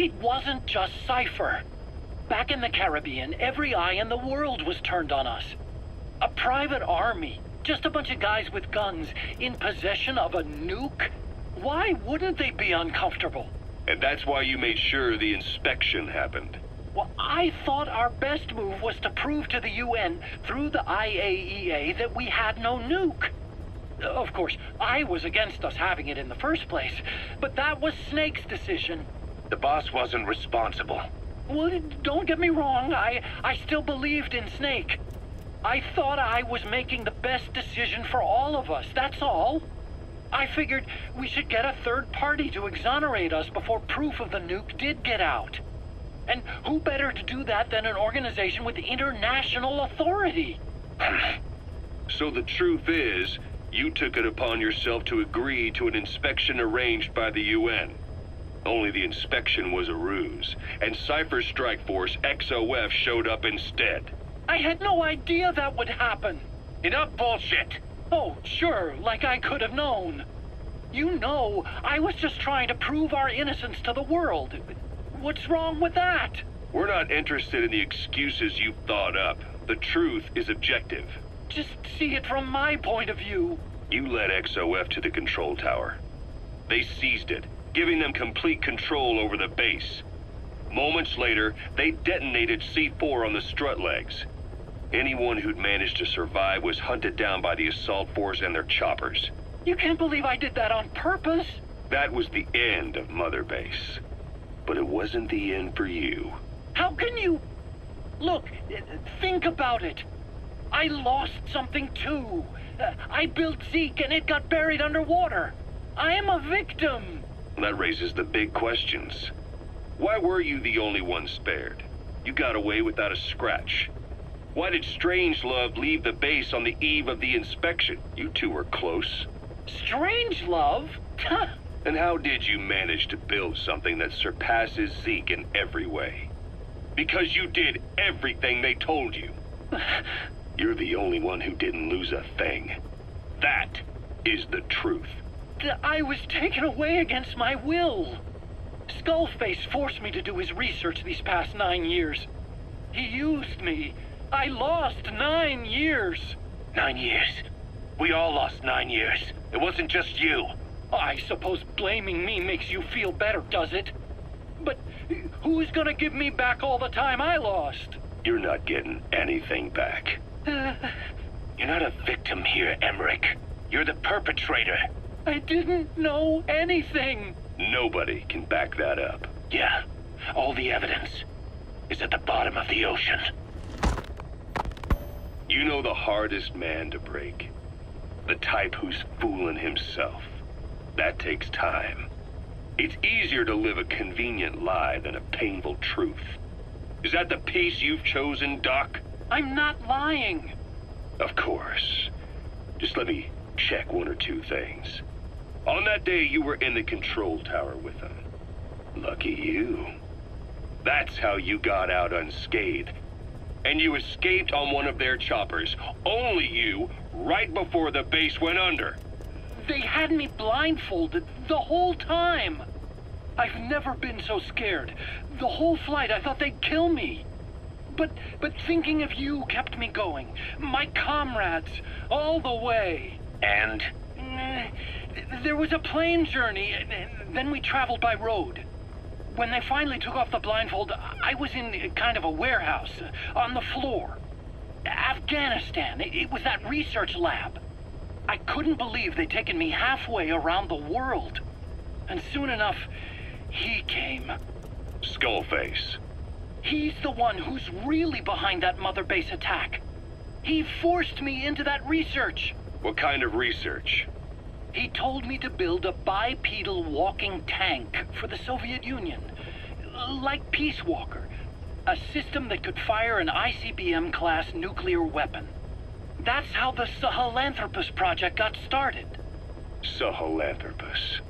It wasn't just Cypher. Back in the Caribbean, every eye in the world was turned on us. A private army, just a bunch of guys with guns, in possession of a nuke? Why wouldn't they be uncomfortable? And that's why you made sure the inspection happened. Well, I thought our best move was to prove to the UN through the IAEA that we had no nuke. Of course, I was against us having it in the first place, but that was Snake's decision. The boss wasn't responsible. Well, don't get me wrong, I still believed in Snake. I thought I was making the best decision for all of us, that's all. I figured we should get a third party to exonerate us before proof of the nuke did get out. And who better to do that than an organization with international authority? So the truth is, you took it upon yourself to agree to an inspection arranged by the UN. Only the inspection was a ruse, and Cypher's strike force, XOF, showed up instead. I had no idea that would happen. Enough bullshit! Oh, sure, like I could have known. You know, I was just trying to prove our innocence to the world. What's wrong with that? We're not interested in the excuses you've thought up. The truth is objective. Just see it from my point of view. You led XOF to the control tower. They seized it, giving them complete control over the base. Moments later, they detonated C4 on the strut legs. Anyone who'd managed to survive was hunted down by the assault force and their choppers. You can't believe I did that on purpose. That was the end of Mother Base. But it wasn't the end for you. How can you... Look, think about it. I lost something too. I built Zeke and it got buried underwater. I am a victim. That raises the big questions. Why were you the only one spared? You got away without a scratch. Why did Strangelove leave the base on the eve of the inspection? You two were close. Strangelove? And how did you manage to build something that surpasses Zeke in every way? Because you did everything they told you. You're the only one who didn't lose a thing. That is the truth. I was taken away against my will. Skullface forced me to do his research these past 9 years. He used me. I lost 9 years. 9 years. We all lost 9 years. It wasn't just you. I suppose blaming me makes you feel better, does it? But who's gonna give me back all the time I lost? You're not getting anything back. You're not a victim here, Emmerich. You're the perpetrator. I didn't know anything. Nobody can back that up. Yeah, all the evidence is at the bottom of the ocean. You know the hardest man to break. The type who's fooling himself. That takes time. It's easier to live a convenient lie than a painful truth. Is that the peace you've chosen, Doc? I'm not lying. Of course. Just let me check one or two things. On that day, you were in the control tower with them. Lucky you. That's how you got out unscathed. And you escaped on one of their choppers. Only you, right before the base went under. They had me blindfolded the whole time. I've never been so scared. The whole flight, I thought they'd kill me. But thinking of you kept me going. My comrades, all the way. And? There was a plane journey, then we traveled by road. When they finally took off the blindfold, I was in kind of a warehouse, on the floor. Afghanistan, it was that research lab. I couldn't believe they'd taken me halfway around the world. And soon enough, he came. Skullface. He's the one who's really behind that Mother Base attack. He forced me into that research. What kind of research? He told me to build a bipedal walking tank for the Soviet Union. Like Peace Walker. A system that could fire an ICBM-class nuclear weapon. That's how the Sahelanthropus project got started. Sahelanthropus.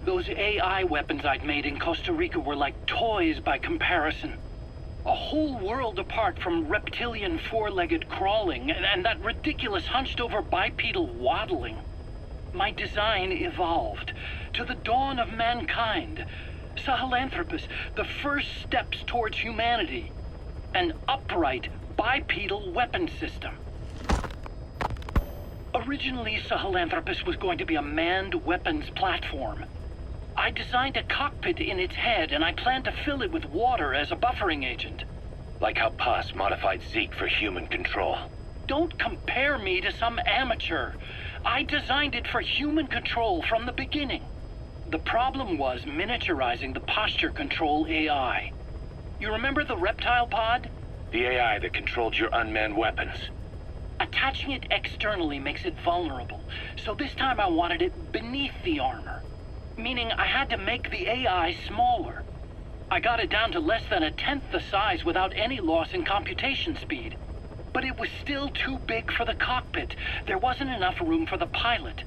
Those AI weapons I'd made in Costa Rica were like toys by comparison. A whole world apart from reptilian four-legged crawling and that ridiculous hunched-over bipedal waddling. My design evolved to the dawn of mankind, Sahelanthropus, the first steps towards humanity. An upright, bipedal weapon system. Originally, Sahelanthropus was going to be a manned weapons platform. I designed a cockpit in its head, and I planned to fill it with water as a buffering agent. Like how Paz modified Zeke for human control. Don't compare me to some amateur. I designed it for human control from the beginning. The problem was miniaturizing the posture control AI. You remember the reptile pod? The AI that controlled your unmanned weapons. Attaching it externally makes it vulnerable, so this time I wanted it beneath the armor. Meaning I had to make the AI smaller. I got it down to less than a tenth the size without any loss in computation speed. But it was still too big for the cockpit. There wasn't enough room for the pilot.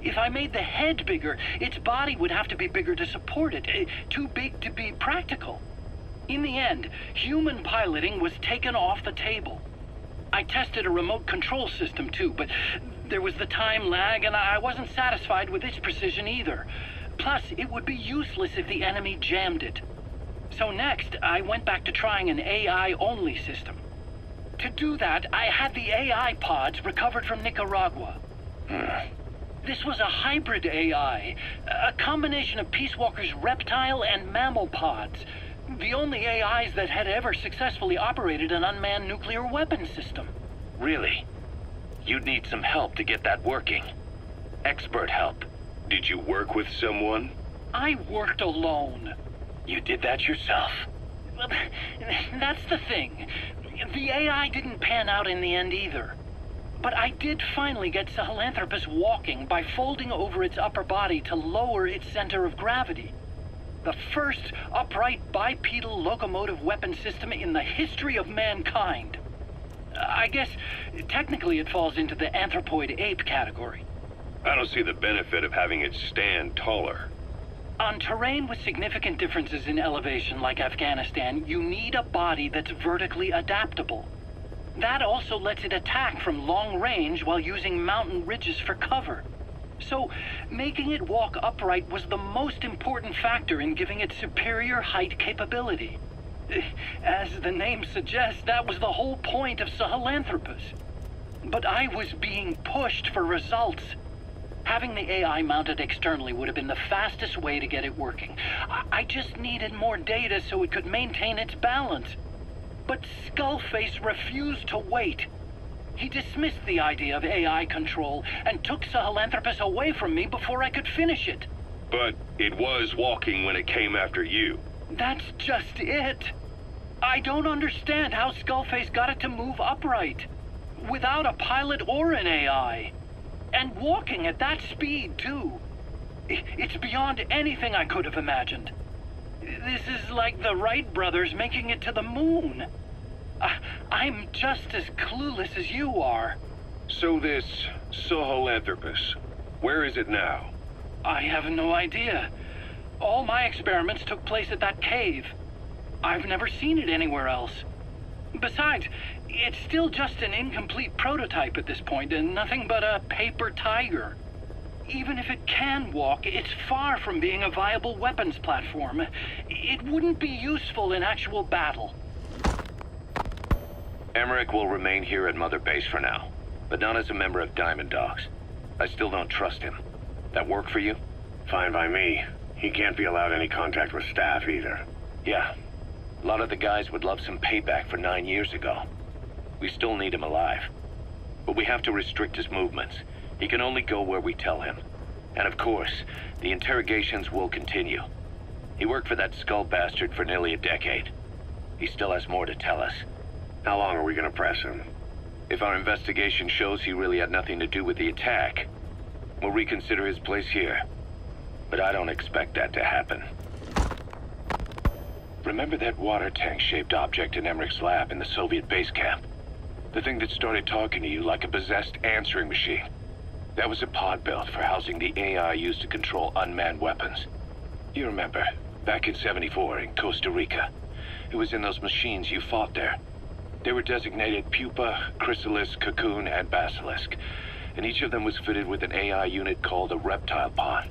If I made the head bigger, its body would have to be bigger to support it. Too big to be practical. In the end, human piloting was taken off the table. I tested a remote control system too, but there was the time lag and I wasn't satisfied with its precision either. Plus, it would be useless if the enemy jammed it. So next, I went back to trying an AI-only system. To do that, I had the AI pods recovered from Nicaragua. This was a hybrid AI, a combination of Peace Walker's reptile and mammal pods. The only AIs that had ever successfully operated an unmanned nuclear weapon system. Really? You'd need some help to get that working. Expert help. Did you work with someone? I worked alone. You did that yourself? That's the thing. The AI didn't pan out in the end either. But I did finally get Sahelanthropus walking by folding over its upper body to lower its center of gravity. The first upright bipedal locomotive weapon system in the history of mankind. I guess technically it falls into the anthropoid ape category. I don't see the benefit of having it stand taller. On terrain with significant differences in elevation like Afghanistan, you need a body that's vertically adaptable. That also lets it attack from long range while using mountain ridges for cover. So, making it walk upright was the most important factor in giving it superior height capability. As the name suggests, that was the whole point of Sahelanthropus. But I was being pushed for results. Having the AI mounted externally would have been the fastest way to get it working. I just needed more data so it could maintain its balance. But Skullface refused to wait. He dismissed the idea of AI control and took Sahelanthropus away from me before I could finish it. But it was walking when it came after you. That's just it. I don't understand how Skullface got it to move upright, without a pilot or an AI. And walking at that speed, too. It's beyond anything I could have imagined. This is like the Wright brothers making it to the moon. I'm just as clueless as you are. So this Sahelanthropus, where is it now? I have no idea. All my experiments took place at that cave. I've never seen it anywhere else. Besides, it's still just an incomplete prototype at this point, and nothing but a paper tiger. Even if it can walk, it's far from being a viable weapons platform. It wouldn't be useful in actual battle. Emmerich will remain here at Mother Base for now, but not as a member of Diamond Dogs. I still don't trust him. That work for you? Fine by me. He can't be allowed any contact with staff either. Yeah. A lot of the guys would love some payback for 9 years ago. We still need him alive. But we have to restrict his movements. He can only go where we tell him. And of course, the interrogations will continue. He worked for that skull bastard for nearly a decade. He still has more to tell us. How long are we gonna press him? If our investigation shows he really had nothing to do with the attack, we'll reconsider his place here. But I don't expect that to happen. Remember that water tank-shaped object in Emmerich's lab in the Soviet base camp? The thing that started talking to you like a possessed answering machine. That was a pod built for housing the AI used to control unmanned weapons. You remember, back in '74 in Costa Rica. It was in those machines you fought there. They were designated Pupa, Chrysalis, Cocoon, and Basilisk, and each of them was fitted with an AI unit called a reptile pod.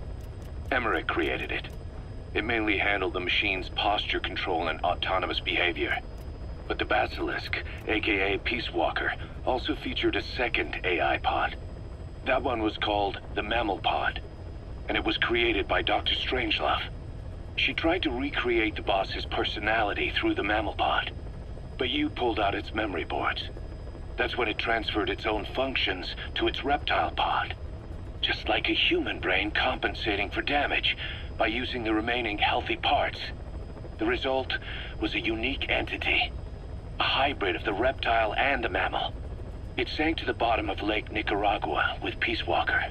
Emmerich created it. It mainly handled the machine's posture control and autonomous behavior. But the Basilisk, aka Peace Walker, also featured a second AI pod. That one was called the Mammal Pod, and it was created by Dr. Strangelove. She tried to recreate the boss's personality through the Mammal Pod, but you pulled out its memory boards. That's when it transferred its own functions to its reptile pod. Just like a human brain compensating for damage by using the remaining healthy parts. The result was a unique entity, a hybrid of the reptile and the mammal. It sank to the bottom of Lake Nicaragua with Peace Walker.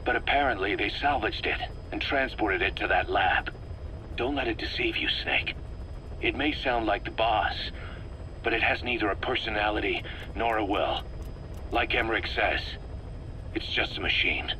But apparently they salvaged it and transported it to that lab. Don't let it deceive you, Snake. It may sound like the boss, but it has neither a personality nor a will. Like Emmerich says, it's just a machine.